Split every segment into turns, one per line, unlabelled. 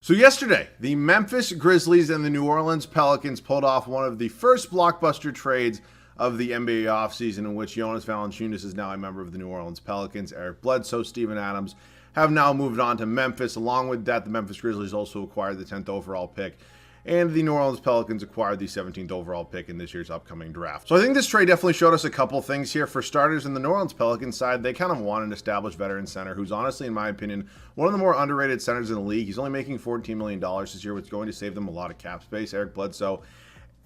So yesterday, the Memphis Grizzlies and the New Orleans Pelicans pulled off one of the first blockbuster trades of the NBA offseason, in which Jonas Valanciunas is now a member of the New Orleans Pelicans. Eric Bledsoe, Steven Adams have now moved on to Memphis. Along with that, the Memphis Grizzlies also acquired the 10th overall pick, and the New Orleans Pelicans acquired the 17th overall pick in this year's upcoming draft. So I think this trade definitely showed us a couple things here. For starters, in the New Orleans Pelicans side, they kind of want an established veteran center who's honestly, in my opinion, one of the more underrated centers in the league. He's only making $14 million this year, which is going to save them a lot of cap space. Eric Bledsoe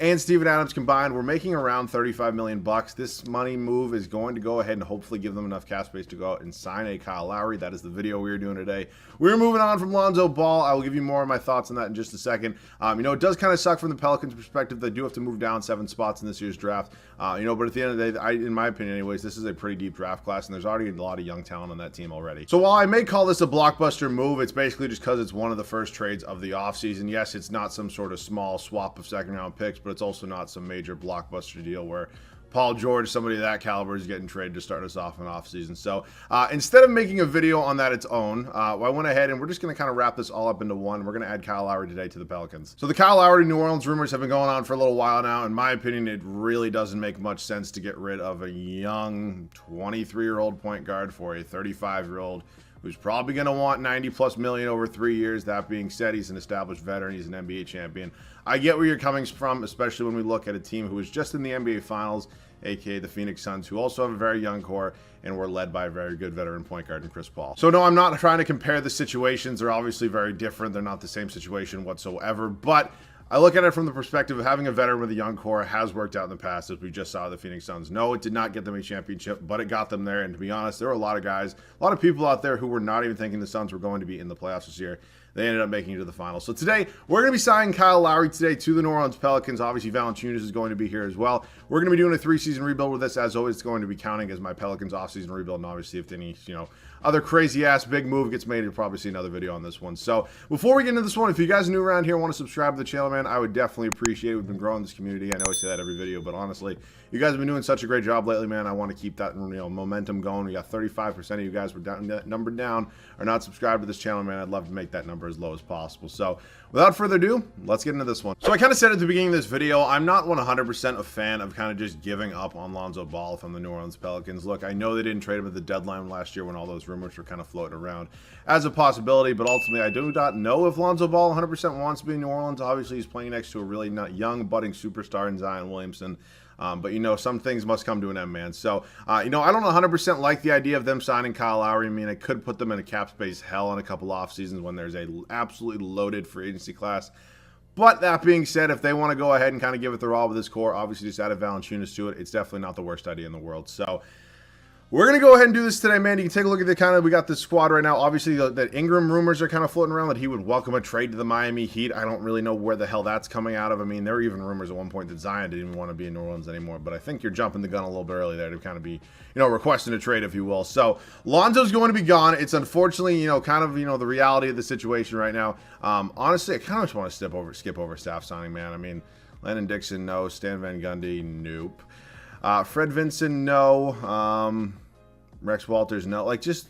and Steven Adams combined, we're making around $35 million. This money move is going to go ahead and hopefully give them enough cap space to go out and sign a Kyle Lowry. That is the video we are doing today. We're moving on from Lonzo Ball. I will give you more of my thoughts on that in just a second. It does kind of suck from the Pelicans' perspective. They do have to move down 7 spots in this year's draft. But at the end of the day, in my opinion anyways, this is a pretty deep draft class, and there's already a lot of young talent on that team already. So while I may call this a blockbuster move, it's basically just because it's one of the first trades of the offseason. Yes, it's not some sort of small swap of second-round picks, but it's also not some major blockbuster deal where Paul George, somebody of that caliber, is getting traded to start us off in offseason. So instead of making a video on that its own, I went ahead and we're just going to kind of wrap this all up into one. We're going to add Kyle Lowry today to the Pelicans. So the Kyle Lowry New Orleans rumors have been going on for a little while now. In my opinion, it really doesn't make much sense to get rid of a young 23-year-old point guard for a 35-year-old who's probably going to want $90+ million over 3 years. That being said, he's an established veteran. He's an NBA champion. I get where you're coming from, especially when we look at a team who is just in the NBA Finals, aka the Phoenix Suns, who also have a very young core and were led by a very good veteran point guard in Chris Paul. So no, I'm not trying to compare the situations. They're obviously very different. They're not the same situation whatsoever, but I look at it from the perspective of having a veteran with a young core has worked out in the past, as we just saw the Phoenix Suns. No, it did not get them a championship, but it got them there. And to be honest, there were a lot of guys, a lot of people out there who were not even thinking the Suns were going to be in the playoffs this year. They ended up making it to the finals. So today, we're going to be signing Kyle Lowry today to the New Orleans Pelicans. Obviously, Valanciunas is going to be here as well. We're going to be doing a 3-season rebuild with this. As always, it's going to be counting as my Pelicans offseason rebuild. And obviously, if any, other crazy-ass big move gets made, you'll probably see another video on this one. So before we get into this one, if you guys are new around here and want to subscribe to the channel, man, I would definitely appreciate it. We've been growing this community. I know I say that every video, but honestly, you guys have been doing such a great job lately, man. I want to keep that momentum going. We got 35% of you guys, we're down, that number down, are not subscribed to this channel, man. I'd love to make that number as low as possible. So without further ado, let's get into this one. So I kind of said at the beginning of this video, I'm not 100% a fan of kind of just giving up on Lonzo Ball from the New Orleans Pelicans. Look, I know they didn't trade him at the deadline last year when all those rumors were kind of floating around as a possibility, but ultimately I do not know if Lonzo Ball 100% wants to be in New Orleans. Obviously, he's playing next to a really young, budding superstar in Zion Williamson. But some things must come to an end, man. So, I don't 100% like the idea of them signing Kyle Lowry. I mean, it could put them in a cap space hell in a couple off seasons when there's a absolutely loaded free agency class. But that being said, if they want to go ahead and kind of give it their all with this core, obviously just add Valanciunas to it, it's definitely not the worst idea in the world. So we're going to go ahead and do this today, man. You can take a look at we got this squad right now. Obviously, that Ingram rumors are kind of floating around that he would welcome a trade to the Miami Heat. I don't really know where the hell that's coming out of. I mean, there were even rumors at one point that Zion didn't even want to be in New Orleans anymore. But I think you're jumping the gun a little bit early there to kind of be, requesting a trade, if you will. So Lonzo's going to be gone. It's unfortunately, the reality of the situation right now. Honestly, I kind of just want to skip over staff signing, man. I mean, Landon Dixon, no. Stan Van Gundy, nope. Fred Vincent, no. Rex Walters, no. This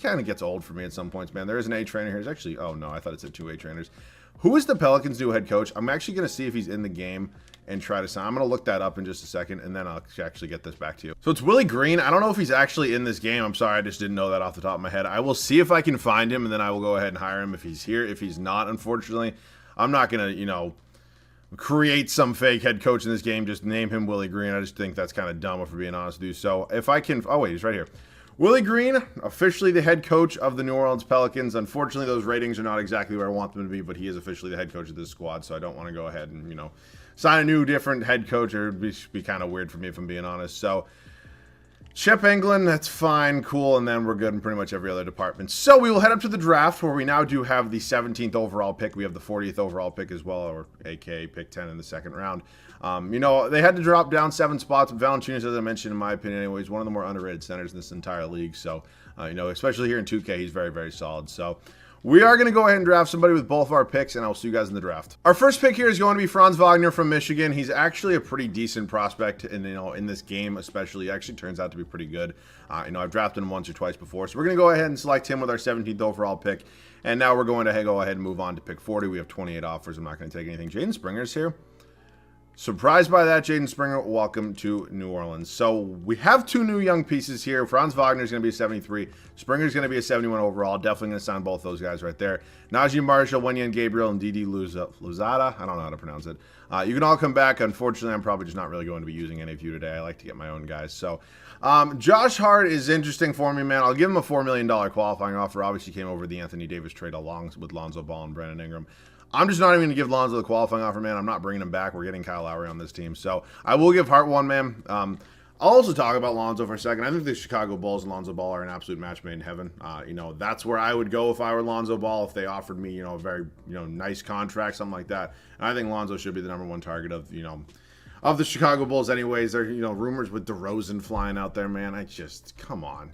kind of gets old for me at some points, man. There is an A trainer here. It's actually, oh no, I thought it said 2 A trainers. Who is the Pelicans' new head coach? I'm actually going to see if he's in the game and try to sign. I'm going to look that up in just a second, and then I'll actually get this back to you. So it's Willie Green. I don't know if he's actually in this game. I'm sorry, I just didn't know that off the top of my head. I will see if I can find him, and then I will go ahead and hire him if he's here. If he's not, unfortunately, I'm not going to, create some fake head coach in this game, just name him Willie Green. I just think that's kind of dumb, if we're being honest with you. So if I can, oh wait, he's right here. Willie Green, officially the head coach of the New Orleans Pelicans. Unfortunately, those ratings are not exactly where I want them to be, but he is officially the head coach of this squad, so I don't want to go ahead and, sign a new, different head coach, or it'd be kind of weird for me if I'm being honest. So Shep England, that's fine, cool, and then we're good in pretty much every other department. So we will head up to the draft, where we now do have the 17th overall pick. We have the 40th overall pick as well, or aka pick 10 in the second round. They had to drop down 7 spots. Valanciunas, as I mentioned, in my opinion anyway, is one of the more underrated centers in this entire league. So, especially here in 2K, he's very, very solid. So we are going to go ahead and draft somebody with both of our picks, and I'll see you guys in the draft. Our first pick here is going to be Franz Wagner from Michigan. He's actually a pretty decent prospect, and in this game especially, he actually turns out to be pretty good. I've drafted him once or twice before, so we're going to go ahead and select him with our 17th overall pick. And now we're going to go ahead and move on to pick 40. We have 28 offers. I'm not going to take anything. Jaden Springer's here. Surprised by that, Jaden Springer. Welcome to New Orleans. So we have two new young pieces here. Franz Wagner is going to be a 73. Springer's going to be a 71 overall. Definitely going to sign both those guys right there. Najee Marshall, Wenyen Gabriel, and Didi Luzada. I don't know how to pronounce it. You can all come back. Unfortunately, I'm probably just not really going to be using any of you today. I like to get my own guys. So Josh Hart is interesting for me, man. I'll give him a $4 million qualifying offer. Obviously came over the Anthony Davis trade along with Lonzo Ball and Brandon Ingram. I'm just not even going to give Lonzo the qualifying offer, man. I'm not bringing him back. We're getting Kyle Lowry on this team. So I will give Hart one, man. I'll also talk about Lonzo for a second. I think the Chicago Bulls and Lonzo Ball are an absolute match made in heaven. That's where I would go if I were Lonzo Ball, if they offered me, a very, nice contract, something like that. And I think Lonzo should be the number one target of the Chicago Bulls anyways. There are, rumors with DeRozan flying out there, man. Come on.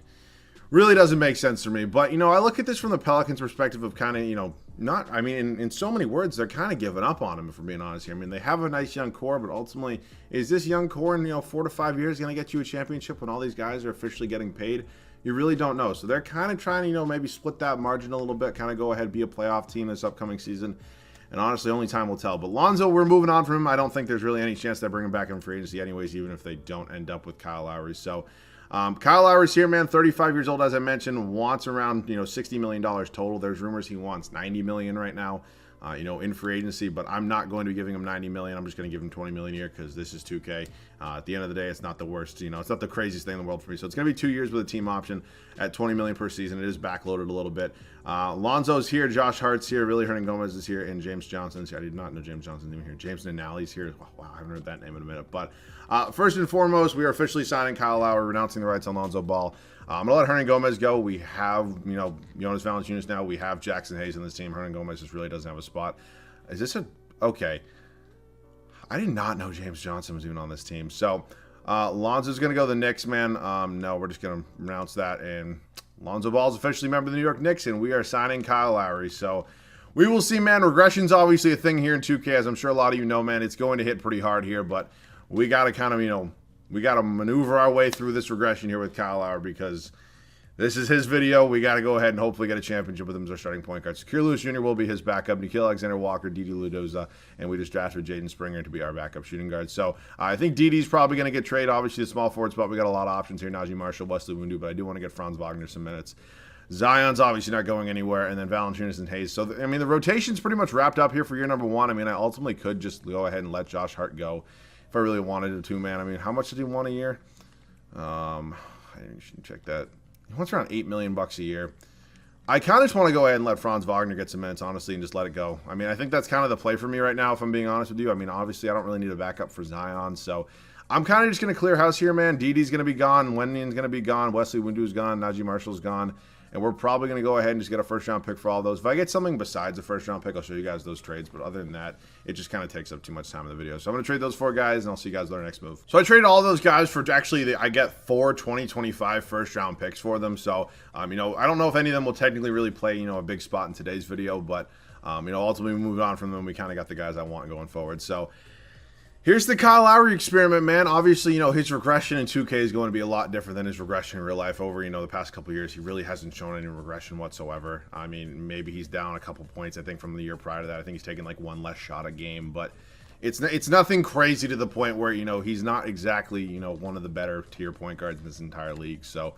Really doesn't make sense to me. But, I look at this from the Pelicans' perspective of kind of, in so many words, they're kind of giving up on him, if we're being honest here. I mean, they have a nice young core, but ultimately, is this young core in, 4 to 5 years going to get you a championship when all these guys are officially getting paid? You really don't know. So they're kind of trying to, maybe split that margin a little bit, kind of go ahead, be a playoff team this upcoming season. And honestly, only time will tell. But Lonzo, we're moving on from him. I don't think there's really any chance they bring him back in free agency anyways, even if they don't end up with Kyle Lowry. So Kyle Lowry's here, man, 35 years old, as I mentioned, wants around, $60 million total. There's rumors he wants $90 million right now, in free agency, but I'm not going to be giving him $90 million. I'm just going to give him $20 million a year because this is 2K. At the end of the day, it's not the worst, it's not the craziest thing in the world for me. So it's going to be 2 years with a team option at $20 million per season. It is backloaded a little bit. Lonzo's here, Josh Hart's here, Willie Hernangomez is here, and James Johnson's here. I did not know James Johnson's even here. James Nanali's here. Wow, I haven't heard that name in a minute. But first and foremost, we are officially signing Kyle Lowry, renouncing the rights on Lonzo Ball. I'm going to let Hernangomez go. We have, Jonas Valanciunas now. We have Jackson Hayes on this team. Hernangomez just really doesn't have a spot. Is this okay. I did not know James Johnson was even on this team. So Lonzo's going to go to the Knicks, man. No, we're just going to renounce that. And Lonzo Ball's officially a member of the New York Knicks, and we are signing Kyle Lowry. So we will see, man. Regression's obviously a thing here in 2K, as I'm sure a lot of you know, man. It's going to hit pretty hard here, but we got to kind of, we got to maneuver our way through this regression here with Kyle Lowry because this is his video. We got to go ahead and hopefully get a championship with him as our starting point guard. Secure Lewis Jr. will be his backup. Nikhil Alexander-Walker, Didi Ludoza, and we just drafted Jaden Springer to be our backup shooting guard. So I think Didi's probably going to get traded. Obviously, the small forward spot, we got a lot of options here. Najee Marshall, Wesley Wundu, but I do want to get Franz Wagner some minutes. Zion's obviously not going anywhere, and then Valanciunas and Hayes. So, the rotation's pretty much wrapped up here for year number one. I ultimately could just go ahead and let Josh Hart go if I really wanted to, man. How much did he want a year? I should check that. He wants around $8 million a year. I kind of just want to go ahead and let Franz Wagner get some minutes, honestly, and just let it go. I think that's kind of the play for me right now, if I'm being honest with you. Obviously, I don't really need a backup for Zion, so I'm kind of just going to clear house here, man. Didi's going to be gone. Wenyen's going to be gone. Wesley Wundu's gone. Najee Marshall's gone. And we're probably going to go ahead and just get a first-round pick for all those. If I get something besides a first-round pick, I'll show you guys those trades. But other than that, it just kind of takes up too much time in the video. So I'm going to trade those 4 guys, and I'll see you guys on our next move. So I traded all those guys for actually, I get 4 2025 first-round picks for them. So, I don't know if any of them will technically really play, a big spot in today's video. But, ultimately, we moved on from them. We kind of got the guys I want going forward. So here's the Kyle Lowry experiment, man. Obviously, his regression in 2K is going to be a lot different than his regression in real life over, the past couple of years. He really hasn't shown any regression whatsoever. Maybe he's down a couple points, I think, from the year prior to that. I think he's taken like 1 less shot a game, but it's nothing crazy to the point where, he's not exactly, one of the better tier point guards in this entire league. So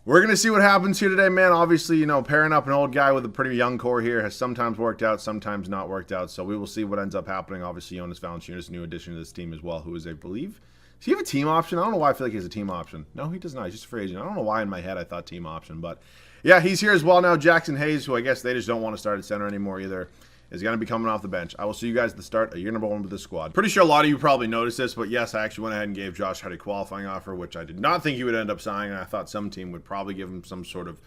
we're going to see what happens here today, man. Obviously, pairing up an old guy with a pretty young core here has sometimes worked out, sometimes not worked out. So we will see what ends up happening. Obviously, Jonas Valanciunas, new addition to this team as well, who is, I believe, does he have a team option? I don't know why I feel like he has a team option. No, he does not. He's just a free agent. I don't know why in my head I thought team option. But, yeah, he's here as well now. Jackson Hayes, who I guess they just don't want to start at center anymore either, is going to be coming off the bench. I will see you guys at the start of year number 1 with this squad. Pretty sure a lot of you probably noticed this, but yes, I actually went ahead and gave Josh Hart a qualifying offer, which I did not think he would end up signing. I thought some team would probably give him some sort of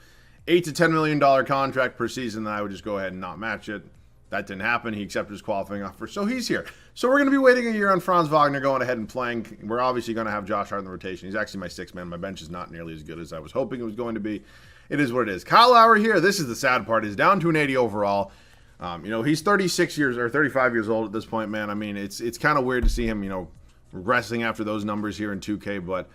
$8 to $10 million contract per season, and I would just go ahead and not match it. That didn't happen. He accepted his qualifying offer, so he's here. So we're going to be waiting a year on Franz Wagner going ahead and playing. We're obviously going to have Josh Hart in the rotation. He's actually my 6th man. My bench is not nearly as good as I was hoping it was going to be. it is what it is. Kyle Lowry here, this is the sad part, is down to an 80 overall. He's 36 years or 35 years old at this point, man. I mean, it's kind of weird to see him, regressing after those numbers here in 2K, but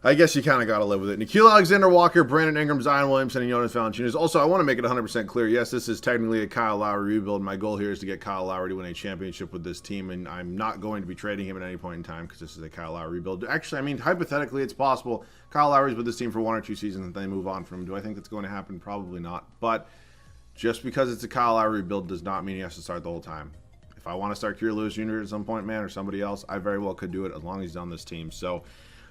I guess you kind of got to live with it. Nickeil Alexander-Walker, Brandon Ingram, Zion Williamson, and Jonas Valanciunas. Also, I want to make it 100% clear. Yes, this is technically a Kyle Lowry rebuild. My goal here is to get Kyle Lowry to win a championship with this team, and I'm not going to be trading him at any point in time because this is a Kyle Lowry rebuild. Actually, I mean, hypothetically, it's possible. Kyle Lowry's with this team for 1 or 2 seasons and then they move on from him. Do I think that's going to happen? Probably not. But just because it's a Kyle Lowry rebuild does not mean he has to start the whole time. If I want to start Kira Lewis Jr. at some point, man, or somebody else, I very well could do it as long as he's on this team. So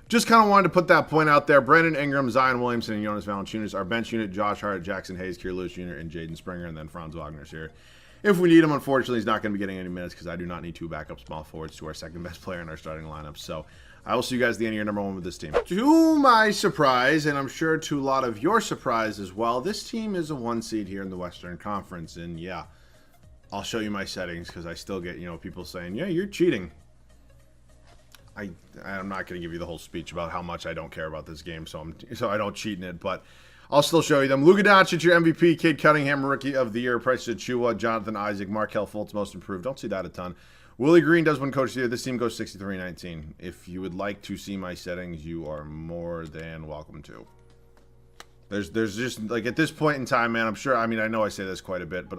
just kind of wanted to put that point out there. Brandon Ingram, Zion Williamson, and Jonas Valanciunas. Our bench unit, Josh Hart, Jackson Hayes, Kira Lewis Jr., and Jaden Springer, and then Franz Wagner's here. If we need him, unfortunately, he's not going to be getting any minutes because I do not need 2 backup small forwards to our second best player in our starting lineup. So I will see you guys at the end of year number 1 with this team. To my surprise, and I'm sure to a lot of your surprise as well, this team is a 1 seed here in the Western Conference. And yeah, I'll show you my settings because I still get, people saying, yeah, you're cheating. I'm not going to give you the whole speech about how much I don't care about this game, so I don't cheat in it, but I'll still show you them. Luka Doncic, your MVP, Cade Cunningham, Rookie of the Year, Precious Achiuwa, Jonathan Isaac, Markelle Fultz, Most Improved. Don't see that a ton. Willie Green does win Coach of the Year. This team goes 63-19. If you would like to see my settings, you are more than welcome to. There's just, like, at this point in time, man, I'm sure, I know I say this quite a bit, but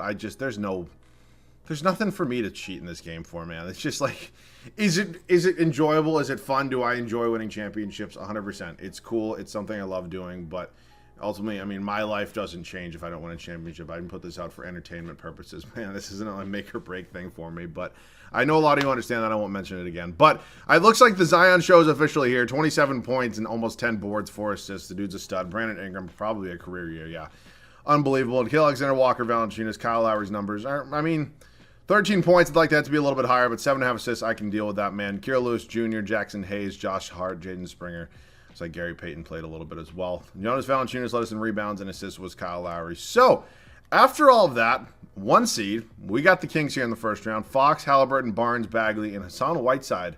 there's nothing for me to cheat in this game for, man. It's just like, is it enjoyable? Is it fun? Do I enjoy winning championships? 100%. It's cool. It's something I love doing, but ultimately, my life doesn't change if I don't win a championship. I can put this out for entertainment purposes. Man, this isn't a make or break thing for me, but I know a lot of you understand that. I won't mention it again. But it looks like the Zion show is officially here. 27 points and almost 10 boards, 4 assists. The dude's a stud. Brandon Ingram, probably a career year, yeah. Unbelievable. Nickeil Alexander-Walker, Valanciunas, Kyle Lowry's numbers are, 13 points, I'd like that to be a little bit higher, but 7.5 assists, I can deal with that, man. Kira Lewis Jr., Jackson Hayes, Josh Hart, Jaden Springer. It's like Gary Payton played a little bit as well. Jonas Valanciunas led us in rebounds and assists was Kyle Lowry. So, after all of that, 1 seed, we got the Kings here in the first round. Fox, Halliburton, Barnes, Bagley, and Hassan Whiteside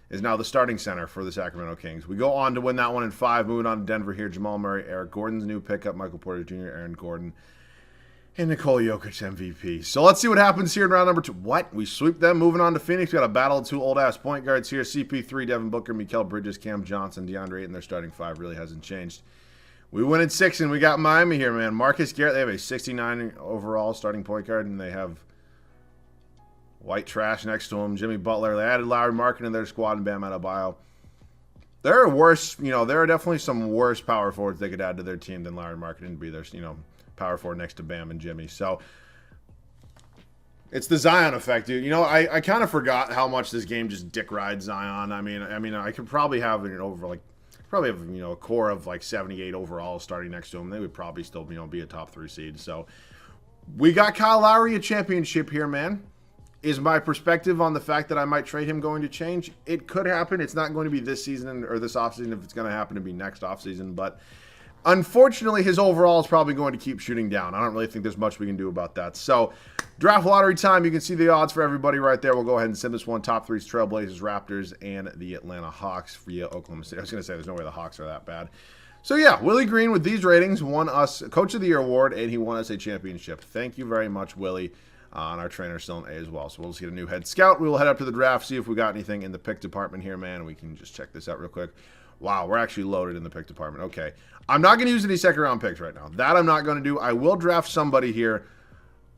is now the starting center for the Sacramento Kings. We go on to win that one in 5, moving on to Denver here. Jamal Murray, Eric Gordon's new pickup, Michael Porter Jr., Aaron Gordon, and Nikola Jokic MVP. So let's see what happens here in round number 2. What? We sweep them. Moving on to Phoenix. We got a battle of 2 old-ass point guards here. CP3, Devin Booker, Mikal Bridges, Cam Johnson, DeAndre Ayton. Their starting 5 really hasn't changed. We win at 6, and we got Miami here, man. Marcus Garrett, they have a 69 overall starting point guard, and they have white trash next to him. Jimmy Butler. They added Lowry Markin in their squad and Bam Adebayo. There are worse, there are definitely some worse power forwards they could add to their team than Lowry Markin and be their, power forward next to Bam and Jimmy. So it's the Zion effect, dude. I kind of forgot how much this game just dick rides Zion. I could probably have it over a core of like 78 overall starting next to him. They would probably still be a top 3 seed. So we got Kyle Lowry a championship here, man. Is my perspective on the fact that I might trade him going to change? It could happen. It's not going to be this season or this offseason. If it's going to happen, to be next offseason, but unfortunately, his overall is probably going to keep shooting down. I don't really think there's much we can do about that. So, draft lottery time. You can see the odds for everybody right there. We'll go ahead and send this one. Top 3's Trailblazers, Raptors, and the Atlanta Hawks via Oklahoma City. I was going to say there's no way the Hawks are that bad. So, yeah, Willie Green with these ratings won us Coach of the Year award, and he won us a championship. Thank you very much, Willie. And our trainer's still in A as well. So, we'll just get a new head scout. We will head up to the draft, see if we got anything in the pick department here, man. We can just check this out real quick. Wow, we're actually loaded in the pick department. Okay. I'm not going to use any second-round picks right now. That I'm not going to do. I will draft somebody here.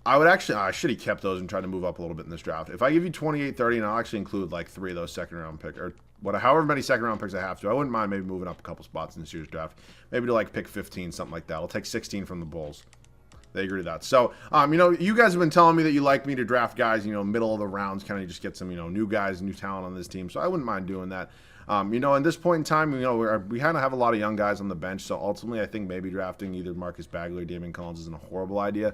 I should have kept those and tried to move up a little bit in this draft. If I give you 28, 30, and I'll actually include like 3 of those second-round picks, or however many second-round picks I have to, I wouldn't mind maybe moving up a couple spots in this year's draft. Maybe to like pick 15, something like that. I'll take 16 from the Bulls. They agree to that. So, you guys have been telling me that you like me to draft guys, middle of the rounds, kind of just get some, new guys, new talent on this team. So I wouldn't mind doing that. At this point in time, we kind of have a lot of young guys on the bench. So ultimately, I think maybe drafting either Marcus Bagley or Damian Collins isn't a horrible idea.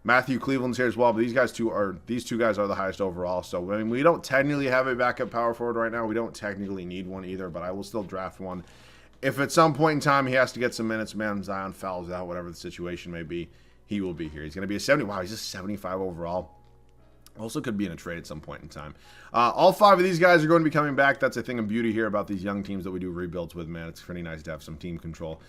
Matthew Cleveland's here as well, but these two guys are the highest overall. So we don't technically have a backup power forward right now. We don't technically need one either, but I will still draft one. If at some point in time he has to get some minutes, man, Zion fouls out, whatever the situation may be, he will be here. He's going to be a 70. Wow, he's just 75 overall. Also could be in a trade at some point in time. All 5 of these guys are going to be coming back. That's a thing of beauty here about these young teams that we do rebuilds with, man. It's pretty nice to have some team control.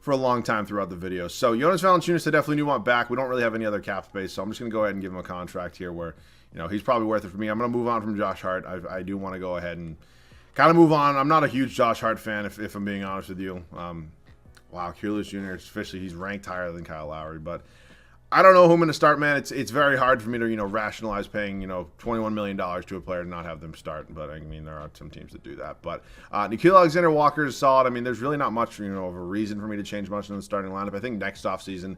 for a long time throughout the video. So Jonas Valanciunas, I definitely do want back. We don't really have any other cap space, so I'm just going to go ahead and give him a contract here where, you know, he's probably worth it for me. I'm going to move on from Josh Hart. I do want to go ahead and kind of move on. I'm not a huge Josh Hart fan, if I'm being honest with you. Wow, Kyrgios Jr. officially, he's ranked higher than Kyle Lowry, but I don't know who I'm going to start, man. It's very hard for me to, you know, rationalize paying, you know, $21 million to a player and not have them start. But, I mean, there are some teams that do that. But Nickeil Alexander-Walker is solid. I mean, there's really not much, you know, of a reason for me to change much in the starting lineup. I think next offseason,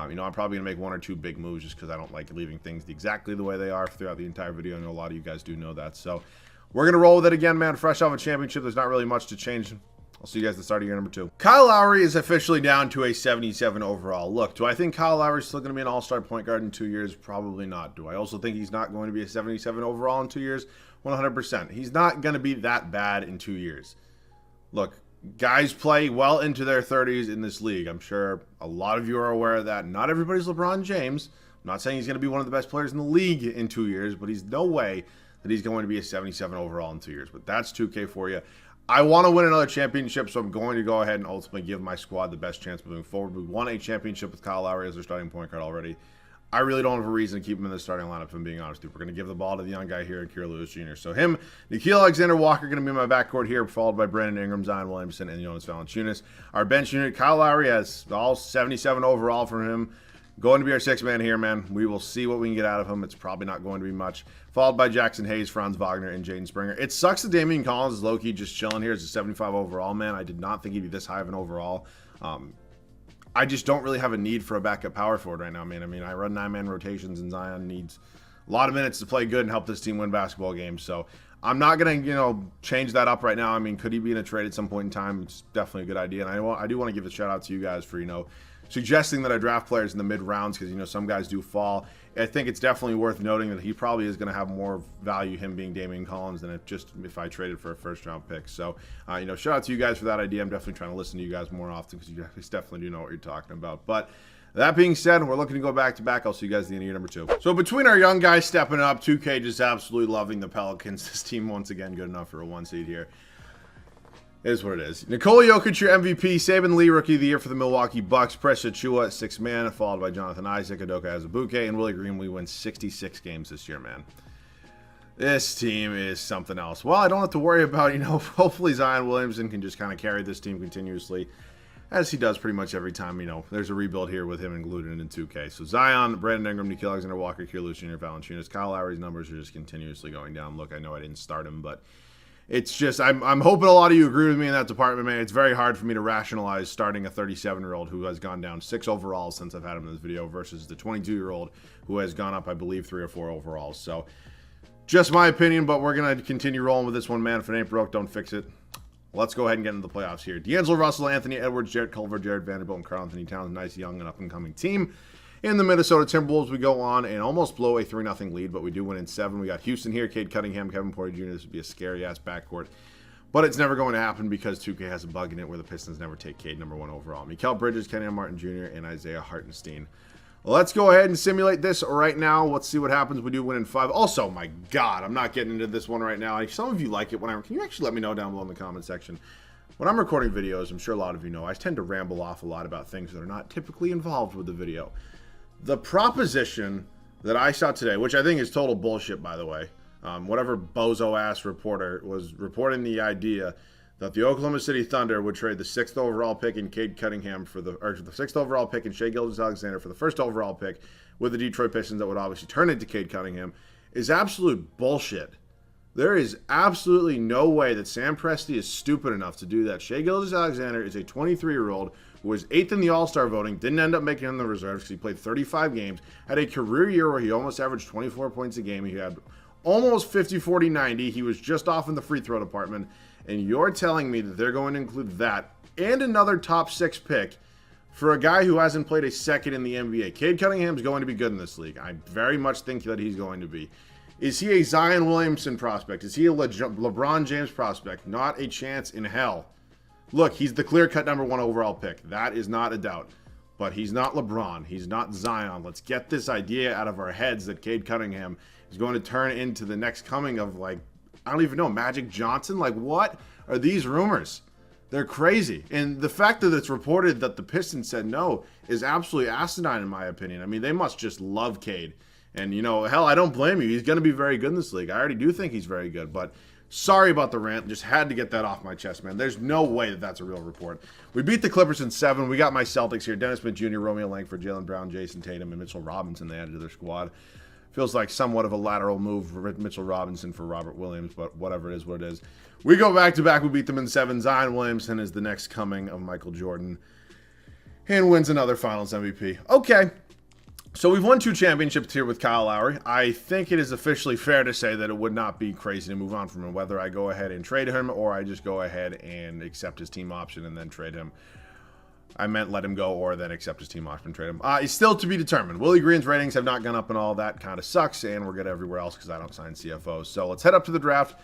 you know, I'm probably going to make one or two big moves just because I don't like leaving things exactly the way they are throughout the entire video. I know a lot of you guys do know that. So we're going to roll with it again, man. Fresh off a championship, there's not really much to change. I'll see you guys at the start of year number 2. Kyle Lowry is officially down to a 77 overall. Look, do I think Kyle Lowry is still going to be an all-star point guard in 2 years? Probably not. Do I also think he's not going to be a 77 overall in 2 years? 100%. He's not going to be that bad in 2 years. Look, guys play well into their 30s in this league. I'm sure a lot of you are aware of that. Not everybody's LeBron James. I'm not saying he's going to be one of the best players in the league in 2 years, but he's no way that he's going to be a 77 overall in 2 years. But that's 2K for you. I want to win another championship, so I'm going to go ahead and ultimately give my squad the best chance moving forward. We won a championship with Kyle Lowry as their starting point guard already. I really don't have a reason to keep him in the starting lineup, if I'm being honest with you. We're going to give the ball to the young guy here, Kyrgios Jr. So him, Nickeil Alexander-Walker going to be in my backcourt here, followed by Brandon Ingram, Zion Williamson, and Jonas Valanciunas. Our bench unit, Kyle Lowry has all 77 overall from him. Going to be our sixth man here, man. We will see what we can get out of him. It's probably not going to be much. Followed by Jackson Hayes, Franz Wagner, and Jaden Springer. It sucks that Damian Collins is low-key just chilling here as a 75 overall, man. I did not think he'd be this high of an overall. I just don't really have a need for a backup power forward right now, man. I mean, I run 9-man rotations, and Zion needs a lot of minutes to play good and help this team win basketball games. So I'm not going to, you know, change that up right now. I mean, could he be in a trade at some point in time? It's definitely a good idea. And I do want to give a shout-out to you guys for, you know, suggesting that I draft players in the mid-rounds because, you know, some guys do fall. I think it's definitely worth noting that he probably is going to have more value, him being Damian Collins, than if I traded for a first-round pick. So, you know, shout out to you guys for that idea. I'm definitely trying to listen to you guys more often because you guys definitely do know what you're talking about. But that being said, we're looking to go back-to-back. I'll see you guys at the end of year number 2. So between our young guys stepping up, 2K just absolutely loving the Pelicans. This team, once again, good enough for a 1 seed here. It is what it is. Nikola Jokic, your MVP. Saban Lee, Rookie of the Year for the Milwaukee Bucks. Precious Achiuwa, 6th man, followed by Jonathan Isaac, Udoka Azubuike, and Willie Green. We win 66 games this year, man. This team is something else. Well, I don't have to worry about, you know, hopefully Zion Williamson can just kind of carry this team continuously, as he does pretty much every time, you know, there's a rebuild here with him included in 2K. So Zion, Brandon Ingram, Nickeil Alexander-Walker, Kyrgios Jr., Valanciunas. Kyle Lowry's numbers are just continuously going down. Look, I know I didn't start him, but it's just, I'm hoping a lot of you agree with me in that department, man. It's very hard for me to rationalize starting a 37-year-old who has gone down 6 overalls since I've had him in this video versus the 22-year-old who has gone up, I believe, 3 or 4 overalls. So just my opinion, but we're going to continue rolling with this one, man. If it ain't broke, don't fix it. Let's go ahead and get into the playoffs here. D'Angelo Russell, Anthony Edwards, Jarrett Culver, Jared Vanderbilt, and Karl Anthony Towns. Nice, young, and up-and-coming team. In the Minnesota Timberwolves, we go on and almost blow a 3-0 lead, but we do win in 7. We got Houston here, Cade Cunningham, Kevin Porter Jr. This would be a scary-ass backcourt. But it's never going to happen because 2K has a bug in it where the Pistons never take Cade number 1 overall. Mikal Bridges, Kenyon Martin Jr., and Isaiah Hartenstein. Let's go ahead and simulate this right now. Let's see what happens. We do win in 5. Also, my God, I'm not getting into this one right now. Some of you like it when can you actually let me know down below in the comment section? When I'm recording videos, I'm sure a lot of you know, I tend to ramble off a lot about things that are not typically involved with the video. The proposition that I saw today, which I think is total bullshit, by the way, whatever bozo-ass reporter was reporting the idea that the Oklahoma City Thunder would trade the 6th overall pick in Cade Cunningham the 6th overall pick in Shai Gilgeous-Alexander for the 1st overall pick with the Detroit Pistons that would obviously turn into Cade Cunningham is absolute bullshit. There is absolutely no way that Sam Presti is stupid enough to do that. Shai Gilgeous-Alexander is a 23-year-old who was 8th in the All-Star voting, didn't end up making it in the reserves because he played 35 games, had a career year where he almost averaged 24 points a game. He had almost 50, 40, 90. He was just off in the free throw department. And you're telling me that they're going to include that and another top 6 pick for a guy who hasn't played a second in the NBA. Cade Cunningham's going to be good in this league. I very much think that he's going to be. Is he a Zion Williamson prospect? Is he a LeBron James prospect? Not a chance in hell. Look, he's the clear-cut number 1 overall pick. That is not a doubt. But he's not LeBron. He's not Zion. Let's get this idea out of our heads that Cade Cunningham is going to turn into the next coming of, like, I don't even know, Magic Johnson? Like, what are these rumors? They're crazy. And the fact that it's reported that the Pistons said no is absolutely asinine in my opinion. I mean, they must just love Cade. And, you know, hell, I don't blame you. He's going to be very good in this league. I already do think he's very good. But sorry about the rant. Just had to get that off my chest, man. There's no way that that's a real report. We beat the Clippers in 7. We got my Celtics here. Dennis Smith Jr., Romeo Langford, Jaylen Brown, Jason Tatum, and Mitchell Robinson they added to their squad. Feels like somewhat of a lateral move for Mitchell Robinson for Robert Williams, but whatever it is, what it is. We go back-to-back. We beat them in 7. Zion Williamson is the next coming of Michael Jordan and wins another Finals MVP. Okay, so we've won 2 championships here with Kyle Lowry. I think it is officially fair to say that it would not be crazy to move on from him, whether I go ahead and trade him or I just go ahead and accept his team option and then trade him. I meant let him go or then accept his team option and trade him. It's still to be determined. Willie Green's ratings have not gone up and all that kind of sucks, and we're good everywhere else because I don't sign CFOs. So let's head up to the draft.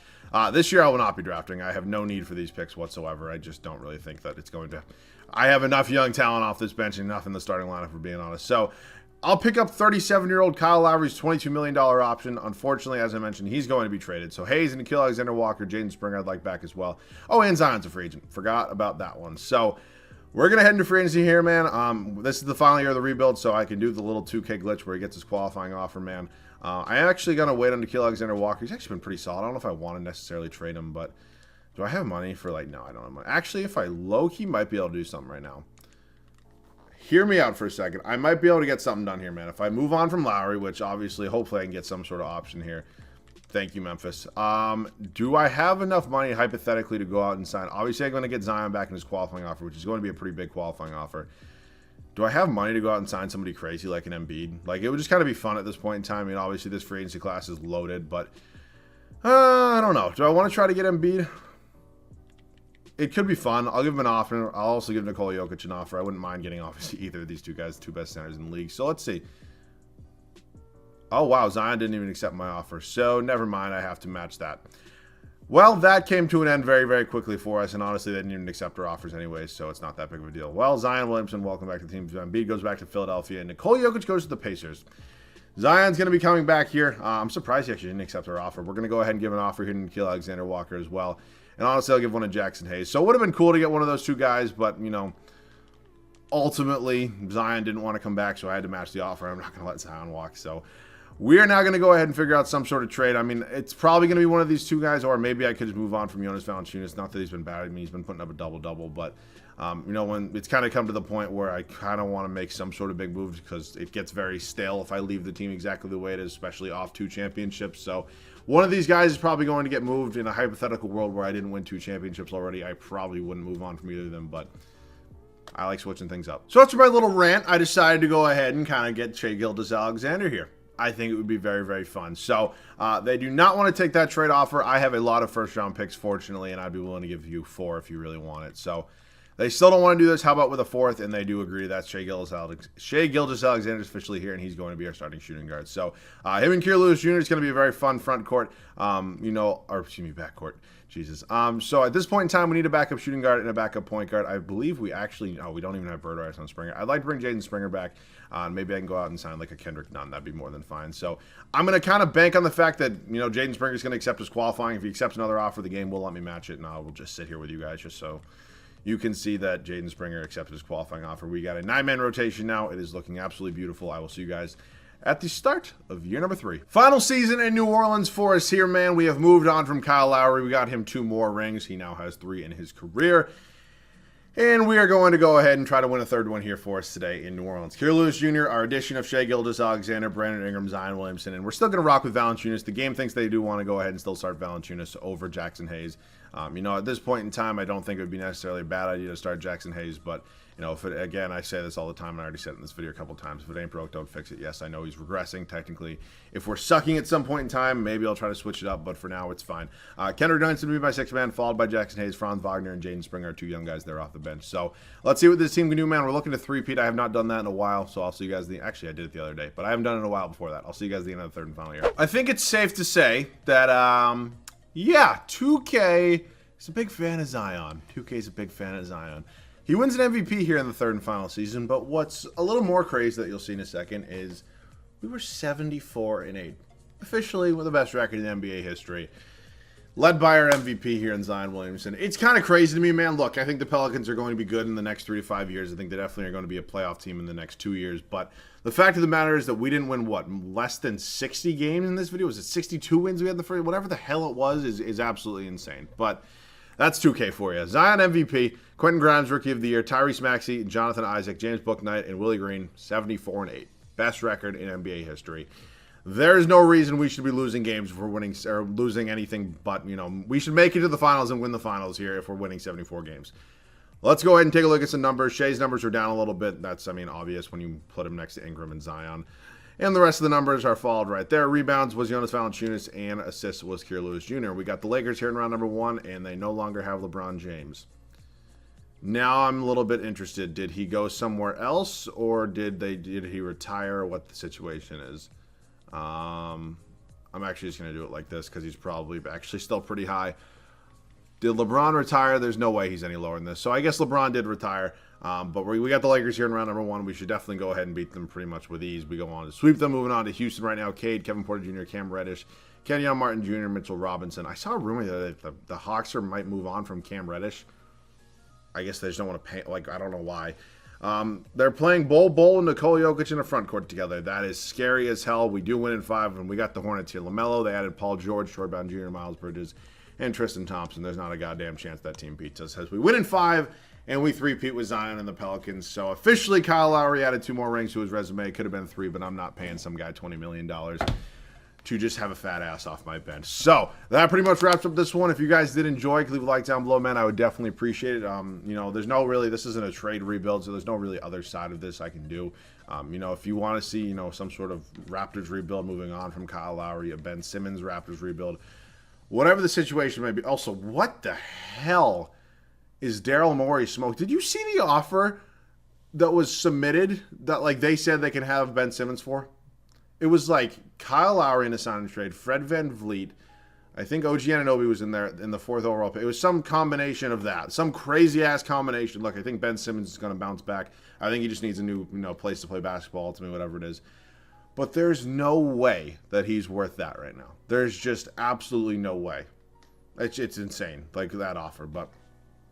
This year I will not be drafting. I have no need for these picks whatsoever. I just don't really think that it's going to. I have enough young talent off this bench and enough in the starting lineup, for being honest. So I'll pick up 37-year-old Kyle Lowry's $22 million option. Unfortunately, as I mentioned, he's going to be traded. So Hayes and Nickeil Alexander-Walker, Jaden Springer I'd like back as well. Oh, and Zion's a free agent. Forgot about that one. So we're going to head into free agency here, man. This is the final year of the rebuild, so I can do the little 2K glitch where he gets his qualifying offer, man. I'm actually going to wait on Nickeil Alexander-Walker. He's actually been pretty solid. I don't know if I want to necessarily trade him, but do I have money for, like, no, I don't have money. Actually, if I low-key might be able to do something right now. Hear me out for a second. I might be able to get something done here, man. If I move on from Lowry, which obviously, hopefully I can get some sort of option here. Thank you, Memphis. Do I have enough money, hypothetically, to go out and sign? Obviously, I'm going to get Zion back in his qualifying offer, which is going to be a pretty big qualifying offer. Do I have money to go out and sign somebody crazy like an Embiid? Like, it would just kind of be fun at this point in time. I mean, obviously, this free agency class is loaded, but I don't know. Do I want to try to get Embiid? It could be fun. I'll give him an offer. I'll also give Nikola Jokic an offer. I wouldn't mind getting, obviously, either of these two guys, the 2 best centers in the league. So let's see. Oh, wow. Zion didn't even accept my offer. So never mind. I have to match that. Well, that came to an end very, very quickly for us. And honestly, they didn't even accept our offers anyways. So it's not that big of a deal. Well, Zion Williamson, welcome back to the team. Embiid goes back to Philadelphia. And Nikola Jokic goes to the Pacers. Zion's going to be coming back here. I'm surprised he actually didn't accept our offer. We're going to go ahead and give an offer here to Nickeil Alexander-Walker as well. And honestly, I'll give one to Jackson Hayes. So it would have been cool to get one of those 2 guys. But, you know, ultimately, Zion didn't want to come back. So I had to match the offer. I'm not going to let Zion walk. So we are now going to go ahead and figure out some sort of trade. I mean, it's probably going to be one of these 2 guys, or maybe I could just move on from Jonas Valanciunas. Not that he's been bad. I mean, he's been putting up a double-double, but, you know, when it's kind of come to the point where I kind of want to make some sort of big moves because it gets very stale if I leave the team exactly the way it is, especially off 2 championships. So one of these guys is probably going to get moved. In a hypothetical world where I didn't win 2 championships already, I probably wouldn't move on from either of them, but I like switching things up. So after my little rant, I decided to go ahead and kind of get Shai Gilgeous-Alexander here. I think it would be very, very fun. So they do not want to take that trade offer. I have a lot of first-round picks, fortunately, and I'd be willing to give you 4 if you really want it. So they still don't want to do this. How about with a 4th? And they do agree that Shai Gilgeous-Alexander is officially here, and he's going to be our starting shooting guard. So him and Kier Lewis Jr. is going to be a very fun front court, backcourt. Jesus. So at this point in time, we need a backup shooting guard and a backup point guard. I believe we actually, we don't even have Bird Rice on Springer. I'd like to bring Jaden Springer back. Maybe I can go out and sign like a Kendrick Nunn. That'd be more than fine. So I'm going to kind of bank on the fact that, you know, Jaden Springer is going to accept his qualifying. If he accepts another offer, the game will let me match it, and I will just sit here with you guys just so you can see that Jaden Springer accepted his qualifying offer. We got a 9-man rotation now. It is looking absolutely beautiful. I will see you guys at the start of year number 3. Final season in New Orleans for us here, man. We have moved on from Kyle Lowry. We got him 2 more rings. He now has 3 in his career. And we are going to go ahead and try to win a 3rd one here for us today in New Orleans. Kier Lewis Jr., our addition of Shai Gilgeous-Alexander, Brandon Ingram, Zion Williamson, and we're still going to rock with Valanciunas. The game thinks they do want to go ahead and still start Valanciunas over Jackson Hayes. You know, at this point in time, I don't think it would be necessarily a bad idea to start Jackson Hayes, but, you know, if it, again, I say this all the time, and I already said it in this video a couple times, if it ain't broke, don't fix it. Yes, I know he's regressing technically. If we're sucking at some point in time, maybe I'll try to switch it up, but for now, it's fine. Kendrick Nunn's going to be my 6th man, followed by Jackson Hayes. Franz Wagner and Jaden Springer are 2 young guys there off the bench. So let's see what this team can do, man. We're looking to 3-peat. I have not done that in a while, so I'll see you guys actually, I did it the other day, but I haven't done it in a while before that. I'll see you guys at the end of the 3rd and final year. I think it's safe to say that, yeah, 2K is a big fan of Zion. 2K is a big fan of Zion. He wins an MVP here in the 3rd and final season, but what's a little more crazy that you'll see in a second is we were 74-8. Officially with the best record in NBA history. led by our MVP here in Zion Williamson. It's kind of crazy to me, man. Look, I think the Pelicans are going to be good in the next 3 to 5 years. I think they definitely are going to be a playoff team in the next 2 years. But the fact of the matter is that we didn't win, what, less than 60 games in this video? Was it 62 wins we had the first? Whatever the hell it was is absolutely insane. But that's 2K for you. Zion MVP, Quentin Grimes Rookie of the Year, Tyrese Maxey, Jonathan Isaac, James Bouknight, and Willie Green, 74-8. Best record in NBA history. There's no reason we should be losing games if we're winning or losing anything but, we should make it to the finals and win the finals here if we're winning 74 games. Let's go ahead and take a look at some numbers. Shea's numbers are down a little bit. That's, obvious when you put him next to Ingram and Zion. And the rest of the numbers are followed right there. Rebounds was Jonas Valanciunas, and assists was Kira Lewis Jr. We got the Lakers here in round number 1, and they no longer have LeBron James. Now I'm a little bit interested. Did he go somewhere else, or did he retire? What the situation is? I'm actually just going to do it like this because he's probably actually still pretty high. Did LeBron retire? There's no way he's any lower than this. So I guess LeBron did retire. But we got the Lakers here in round number 1. We should definitely go ahead and beat them pretty much with ease. We go on to sweep them. Moving on to Houston right now. Cade, Kevin Porter Jr., Cam Reddish, Kenyon Martin Jr., Mitchell Robinson. I saw a rumor that the Hawks might move on from Cam Reddish. I guess they just don't want to pay. I don't know why. They're playing Bol and Nikola Jokic in the front court together. That is scary as hell. We do win in 5, and we got the Hornets here. LaMelo, they added Paul George, Shortbound Jr., Miles Bridges, and Tristan Thompson. There's not a goddamn chance that team beats us. As we win in 5, and we three-peat with Zion and the Pelicans. So officially, Kyle Lowry added 2 more rings to his resume. Could have been 3, but I'm not paying some guy $20 million to just have a fat ass off my bench. So that pretty much wraps up this one. If you guys did enjoy, leave a like down below, man. I would definitely appreciate it. There's no really, this isn't a trade rebuild, so there's no really other side of this I can do. If you want to see, some sort of Raptors rebuild moving on from Kyle Lowry, a Ben Simmons Raptors rebuild, whatever the situation may be. Also, what the hell is Daryl Morey smoke? Did you see the offer that was submitted that they said they can have Ben Simmons for? It was Kyle Lowry in a sign and trade, Fred VanVleet. I think OG Anunoby was in there in the 4th overall pick. It was some combination of that. Some crazy-ass combination. Look, I think Ben Simmons is going to bounce back. I think he just needs a new place to play basketball, ultimately, whatever it is. But there's no way that he's worth that right now. There's just absolutely no way. It's insane, that offer. But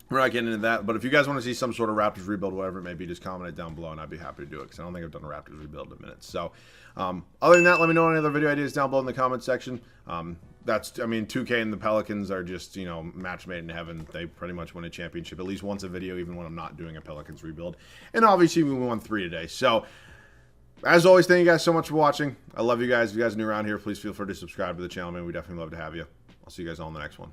we're not getting into that. But if you guys want to see some sort of Raptors rebuild, whatever it may be, just comment it down below, and I'd be happy to do it because I don't think I've done a Raptors rebuild in a minute. So, other than that, let me know any other video ideas down below in the comment section. 2K and the Pelicans are just, match made in heaven. They pretty much win a championship at least once a video, even when I'm not doing a Pelicans rebuild. And obviously, we won 3 today. So, as always, thank you guys so much for watching. I love you guys. If you guys are new around here, please feel free to subscribe to the channel, man. We definitely love to have you. I'll see you guys all in the next one.